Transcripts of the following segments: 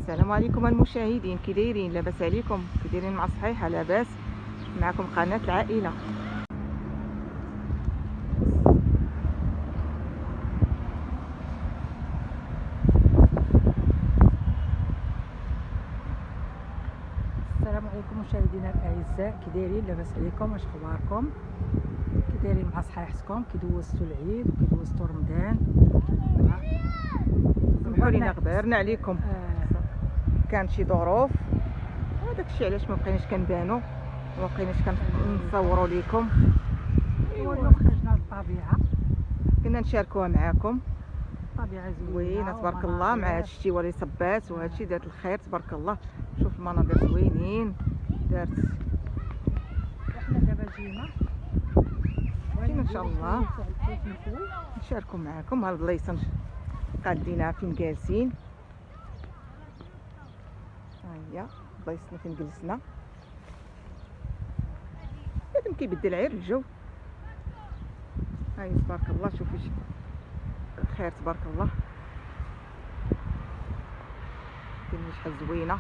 السلام عليكم المشاهدين، كي دايرين؟ لاباس عليكم؟ كي دايرين مع الصحيحه؟ لاباس. معكم قناه العائله. السلام عليكم مشاهدينا الاعزاء، كي دايرين؟ لاباس عليكم؟ اش اخباركم؟ كي دايرين مع صحيحتكم؟ كي دوزتوا العيد وكي دوزتوا رمضان؟ سمحوا لينا غبرنا عليكم. كان شي ظروف وداك الشيء علاش ما بقيناش كنبانو وما بقيناش كنصوروا لكم. ايوا خرجنا للطبيعه، كنا نشاركوها معاكم. الطبيعه زوينه تبارك الله مع هاد الشتيوه اللي صبات وهاد الشيء دارت الخير تبارك الله. شوف المناظر زوينين دارت. احنا دابا جينا ان شاء الله نشاركوا معاكم هاد البلايصه قادينها فين جالسين. ها هي بلايصتنا فين جلسنا. لازم كيبدل غير الجو. هاي تبارك الله شوفي الخير تبارك الله. الدنيا شحال زوينه،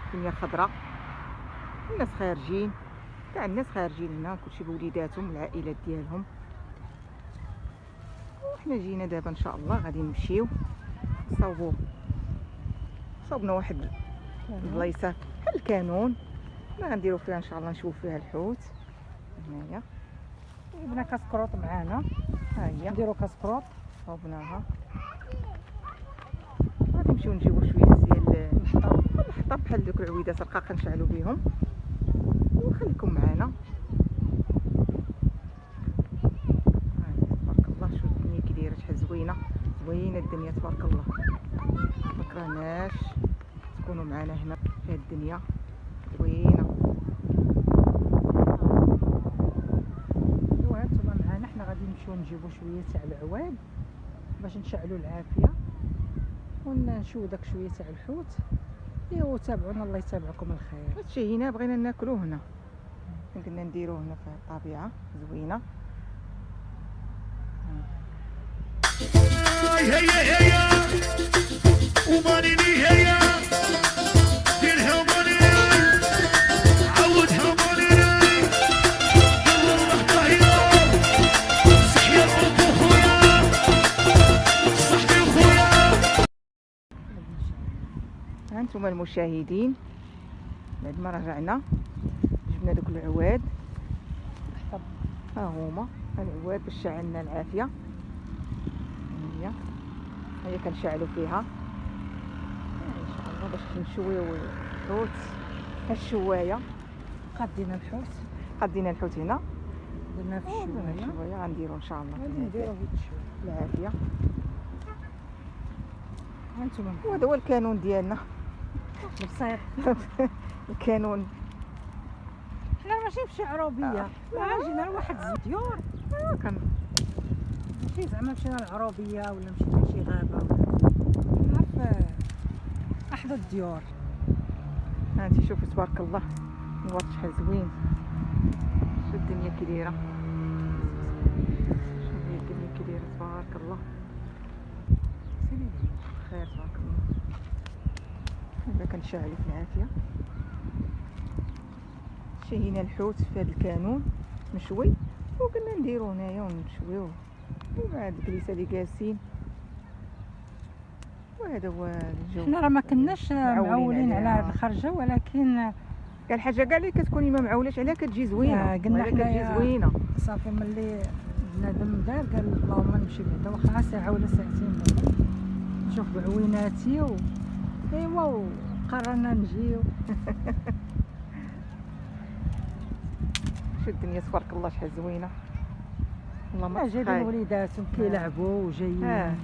الدنيا خضراء، الناس خارجين، كاع الناس خارجين هنا كلشي بوليداتهم العائلات ديالهم. وحنا جينا دابا ان شاء الله غادي نمشيو صوبنا واحد البلايصه بحال الكانون ما غنديروا فيها ان شاء الله، نشوف فيها الحوت. هنايا جبنا كاسكروط معانا، ها هي نديروا كاسكروط صوبناها. غادي نمشيو نجيبو شويه ديال الحطب بحال دوك العويدات رقاق نشعلوا بهم. وخليكم معنا. تبارك الله شوف الدنيا كي دايره شحال زوينه الدنيا تبارك الله. مكرهناش تكونوا معنا هنا في هاد الدنيا زوينه. ايوا هانتوما معنا، حنا غادي نمشيو نجيبو شويه تاع العواد باش نشعلوا العافيه ونشوفوا داك شويه تاع الحوت. ايوا تابعونا، الله يتابعكم الخير. هادشي هنا بغينا ناكلوه هنا، قلنا نديروه هنا في الطبيعه زوينه. هيا هيا ومانيني هيا ديرها مانيني عودها مانيني يلا نروح طهيرة صحيا خويا صحبي خويا. هانتوما المشاهدين بعد ما رجعنا جبنا دوك العواد حطب ها هما العواد باش شعلنا العافيه. هي كنشعلوا فيها ان شاء الله باش نشويو الحوت. هالشوايه قادينا الحوت، قدينا الحوت هنا درنا في الشوايه، شويه غنديرو ان شاء الله غادي نديروه في الشوايه. العافيه. هانتوما وهذا هو الكانون ديالنا بصيح. الكانون حنا ماشي في شي عروبيه، جينا لواحد الديور، كان ماشي زعما مشينا للعروبيه ولا مشينا لشي غابه ولا في احد الديور. هانتي شوفوا تبارك الله الورد شحال زوين. شوف الدنيا كي دايره، شوف هي الدنيا كي دايره تبارك الله. خير تبارك الله. دابا كنشعلوا في العافيه. شهينا الحوت في هذا الكانون مشوي وقلنا نديرو هنايا ونشويوه مع هاد الكليسه اللي جالسين. وهذا هو الجو. حنا راه ما كناش معولين على عليها. هاد الخرجه، ولكن كاع الحاجه كاع اللي كتكوني ما معولاش عليها كتجي زوينه. قلنا كتجي حنايا زوينه. صافي ملي بنادم دار قال اللهم نمشي بعدا واخا ساعه ولا ساعتين بعدا نشوف بعويناتي ايوا قررنا نجيو. شوف الدنيا تبارك الله شحال زوينه. والله ما جايبين تخيل. وليداتهم كيلعبوا وجايين.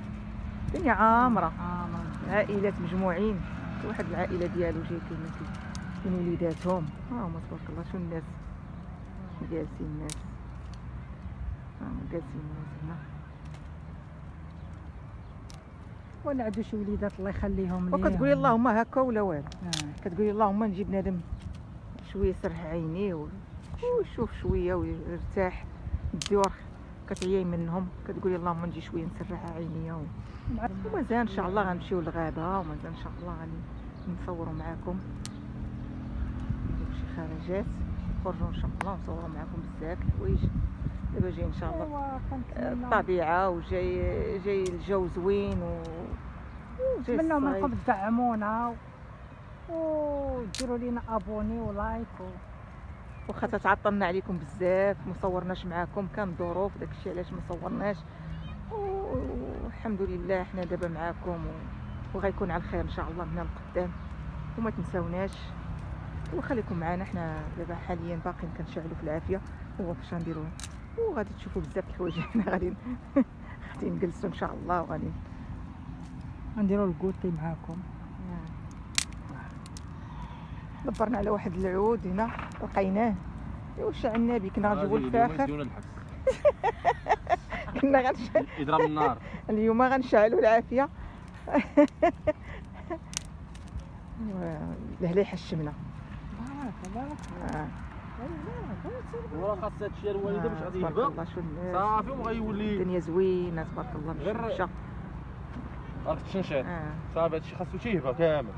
الدنيا عامره، ما عائلات مجموعين. واحد العائله ديالو جاي كاين وليداتهم. ها هما تبارك الله. شو الناس جالسين، الناس جالسين هنا. ولا عندو شي وليدات الله يخليهم ليه. وكتقولي اللهم هكا ولا والو. آه. كتقولي اللهم نجيب بنادم شويه يسرح عينيه ويشوف شويه ويرتاح. الديور كتعيي منهم كتقولي اللهم نجي شويه نسرح عينيا ومازال ان شاء الله غنمشيو للغابه، ومازال ان شاء الله غادي نصوروا معكم، نديرو شي خرجات، نخرجوا ان شاء الله ونصوروا معكم بزاف الحوايج. دابا جاي ان شاء الله ايوا كنتمنى الطبيعه، وجاي الجو زوين وجاي نتمنوا الصيف. منكم تدعمونا وديروا لينا ابوني ولايك واخا تعطلنا عليكم بزاف، ما صورناش معاكم، كان ظروف داكشي علاش ما صورناش، والحمد لله حنا دابا معاكم وغيكون على الخير ان شاء الله من القدام. وما تنساوناش وخليكم معنا، حنا دابا حاليا باقيين كنشعلوا في العافيه، فاش غنديروا وغادي تشوفوا بزاف الحوايج. حنا غادي نجلسوا ان شاء الله وغادي نديروا الكوتي معاكم. دبرنا على واحد العود هنا لقيناه، ايوا شعلنا به، كنا غنجيبو الفاخر، كنا يضرب النار. اليوم غنشعلوا العافيه. لهلا يحشمنا. بارك وراه خاص هادشي الوالده باش غادي تبارك يهبط الله، شوف الناس، صافي وغيولي الدنيا زوينه تبارك الله، غير مشى. راك تشنشات صافي هادشي خاصو تيهبط كامل.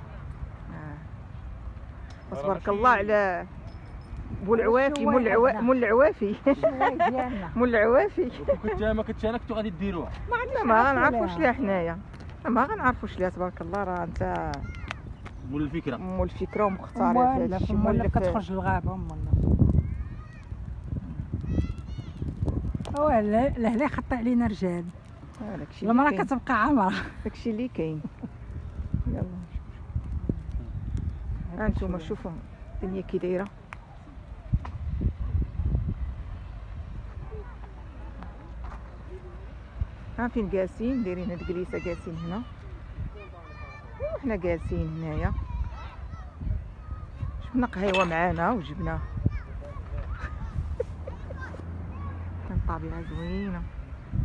وتبارك الله على مول العوافي، مول العوافي، ديالنا مول العوافي. كنت ما كنتش انا كنتو غادي ديروها. ما غنعرفوش ليها حنايا، ما غنعرفوش ليها تبارك الله، راه انت مول الفكره. مول الفكره ومختاره في مولف هادشي، مولف كتخرج للغابه مولف. لهلا خط علينا رجال، داكشي المراه اللي كاين، كتبقى عامره. داكشي اللي كاين. يلا ها انتوما شوفوا الدنيا كي دايره. ها فين جالسين، دايرين هاد الجليسه، جالسين هنا وحنا جالسين هنايا، شفنا قهيوه معانا وجبناه. الطبيعه زوينه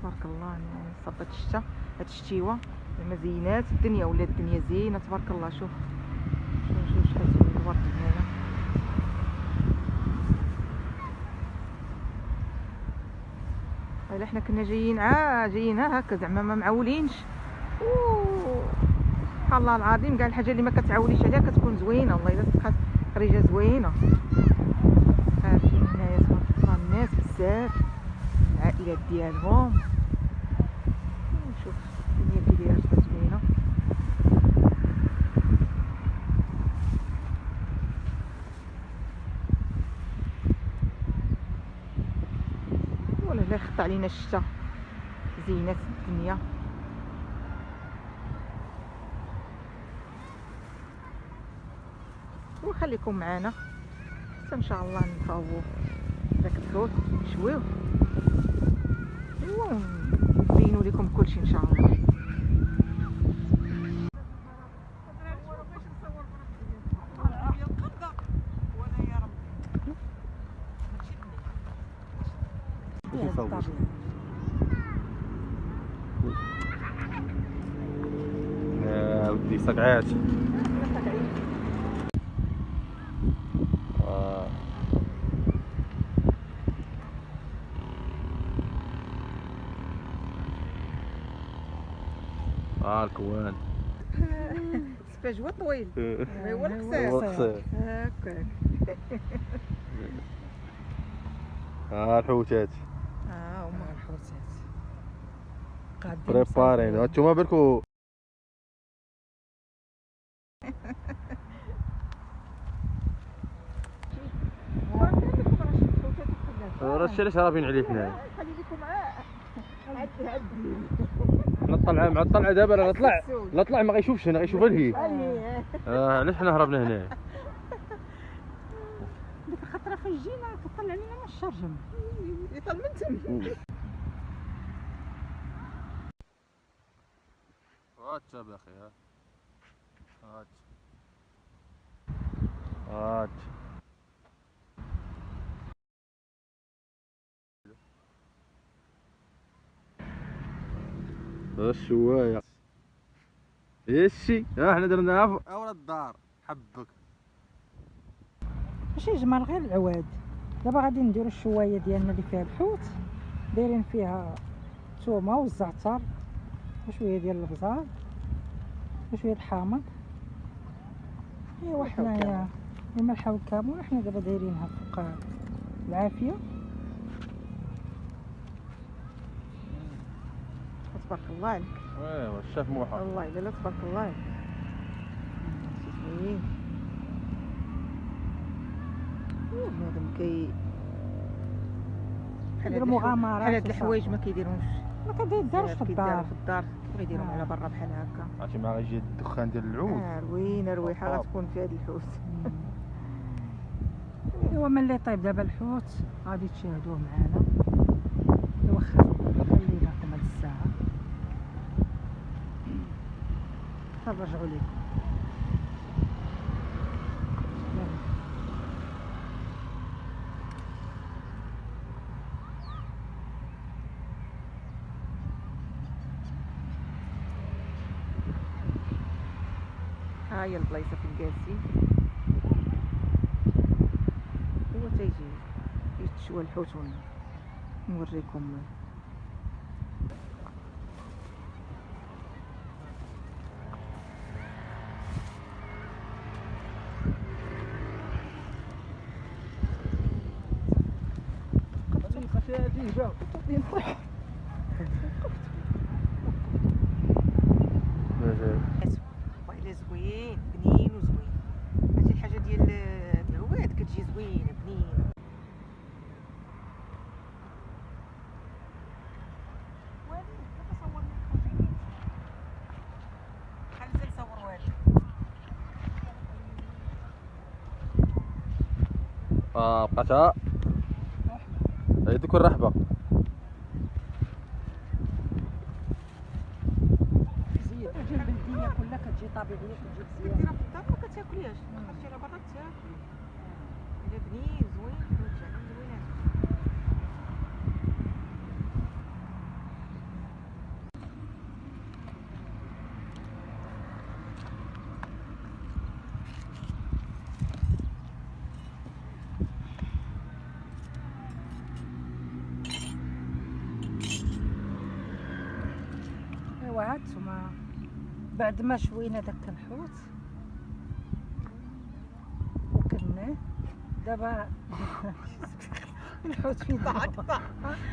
تبارك الله، صبت الشتا، هاد الشتيوه زعما زينات الدنيا، ولا الدنيا زينه تبارك الله. شوف شحال زوين الورد هنايا. الا حنا كنا جايين هكا زعما ما معولينش، سبحان الله العظيم، كاع الحاجه اللي ما كتعوليش عليها كتكون زوينه، والله الا تبقى خريجه زوينه. عارفين هنايا تبارك الله الناس بزاف، العائلات ديالهم، شوف الدنيا كي دايره زوينه. ولا لا يخط علينا الشتا، زينات الدنيا. وخليكم معنا حتى ان شاء الله نصاوبوا داك الحوت، نشويوه ايوا ونبينوا لكم كلشي ان شاء الله. يا ودي صقعات. الكوان السفاج هو طويل، هو القصير القصير. هكاك. الحوتات هما الحوتات قادين بريبارين، هانتوما بالكو راه الشيء علاش رابين عليه حنايا. خلي لكم عاد نطلع مع الطلعه دابا، لا طلع ما غيشوفش هنا، غيشوف الهي. علاش حنا هربنا هنا؟ ديك الخطره فاش جينا كطلع علينا من الشرجم، يطل من تم. هات باخي، هات الشوايه يشي. حنا درناها في اول الدار، حبك ماشي جمال غير العواد. دابا غادي نديرو الشوايه ديالنا اللي فيها الحوت، دايرين فيها الثومه والزعتر وشويه ديال البزار وشويه الحامض. ايوا حنايا الملح والكمون حنا دابا دايرينها فوق العافيه. تبارك الله عليك. ايوا الشاف موحى. والله الا لا تبارك الله عليك. زوين. بنادم كيديروا مغامرات بحال هاد الحوايج ما كيديروش ما كيدارش في الدار. في الدار كيبغي يديرهم على برا بحال هكا. عرفتي مع غيجي الدخان ديال العود. روينه رويحه غتكون في هاد الحوت. ايوا ملي طيب دابا الحوت غادي تشاهدوه معنا. واخا خليناكم هاد الساعه نرجعوا لكم. ها هي البلايصه فين جالسين. هو تيجي يتشوى الحوت ونوريكم. والله زوين بنين وزوين. هادشي الحاجه ديال العواد كتجي زوينه بنينه. بقاتها هي دوك الرحبه. زين كتجي البلديه كلها كتجي طبيعيه كتجي مزيانه. كديرها في الدار ما كتاكليهاش، خرجتي على برا تاكل. الا بنين زوين كتجي زوينات. ايوا هانتوما بعد ما شوينا داك الحوت وكلناه دابا الحوت فين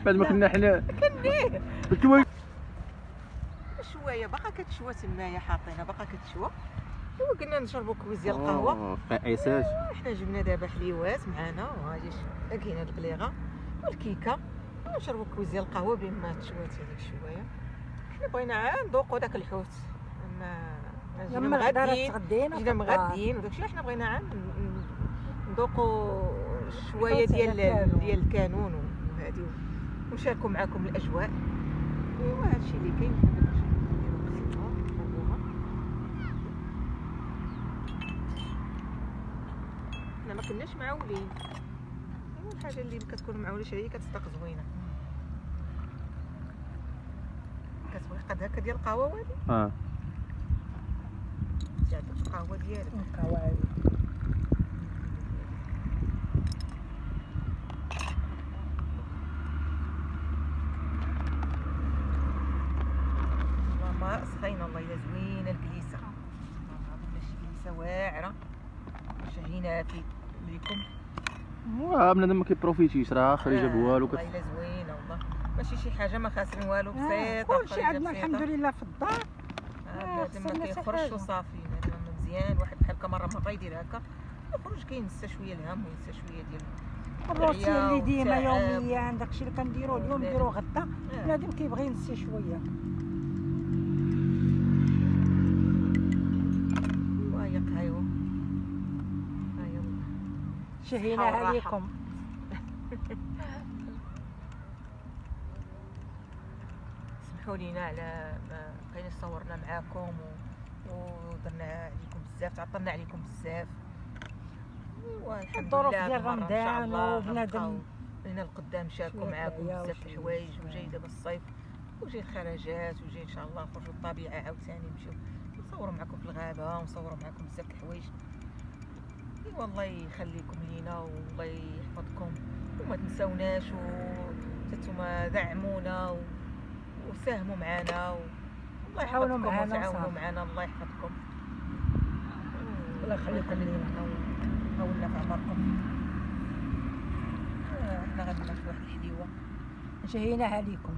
بعد ما كنا حنا كنيه بشوي شويه باقا كتشوى تمايا حاطينها باقا كتشوى. ايوا قلنا نشربوا كويس ديال القهوه. قيساش. حنا جبنا دابا حليوات معانا وهادي كاينه البليغه والكيكه. نشربوا كويس ديال القهوه بين ما تشوات هذيك شويه. حنا بغينا عاد نذوقوا داك الحوت. جينا لما الغداء مغاديين تغدينا جينا مغاديين وداكشي اللي حنا بغينا عاد نذوقوا شويه ديال الكانون وهادي ونشاركوا معكم الاجواء. ايوا هادشي اللي كاين. حنا ما كناش معولين. ايوا الحاجه اللي كتكون معوله شي هي كتصدق زوينه. كتبغي قد هكا ديال القهوه وهادي عندك القهوه ديالك. القهوه ماما سخينه والله الا زوينه الكليسه. عندنا شي كليسه واعره شهينا ليكم. بنادم ما كيبروفيتيش راه خارجه بوالو. والله الا زوينه والله ماشي شي حاجه ما خاسرين والو بسيطه. كلشي عندنا الحمد لله في الدار. بنادم ما خسرنا شي كيخرجش حاجة. وصافي. بنادم مزيان واحد بحال هكا مره يدير هكا يخرج كينسى شويه الهم وينسى شويه ديال الروتين اللي ديما والتعب. يوميا داكشي اللي كنديرو اليوم نديرو غدا. بنادم كيبغي ينسى شويه. وهي قهيوه هاي شهينا والراحة. عليكم. سمحوا لينا على ما بقينا صورنا معاكم ودرنا عليكم بزاف تعطلنا عليكم بزاف. والحمد الظروف لله ديال بالمرة إن شاء رمضان الله وبنادم غنبقاو لنا القدام نشاركوا شوية معاكم طبيعة بزاف وشوية الحوايج. شوية. وجاي دابا الصيف وجاي الخرجات وجاي ان شاء الله نخرجوا للطبيعه عاوتاني نمشيو نصوروا معكم في الغابه ونصوروا معكم بزاف الحوايج. والله يخليكم لينا والله يحفظكم وما تنساوناش وانتم دعمونا وساهموا معنا الله تعاونوا يحفظكم معنا وتعاونوا وصافي. معنا، الله يحفظكم. الله يخليكم لينا. هاولنا في عمركم. حنا غنمشيو واحد الحليوه. جايينها ليكم.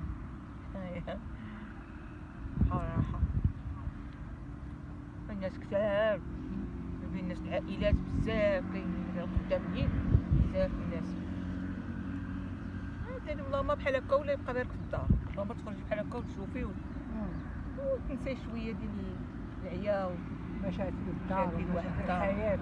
راحه الناس كثار، بين الناس العائلات بزاف، كاين قدامين بزاف الناس. ثاني والله ما بحال هكا ولا يبقى غير في الدار، والله ما تخرجي بحال هكا وتشوفي وتنسي شويه ديال العيا مشاكل الدار مشاكل واحد ومشاكل الدار. الحياة.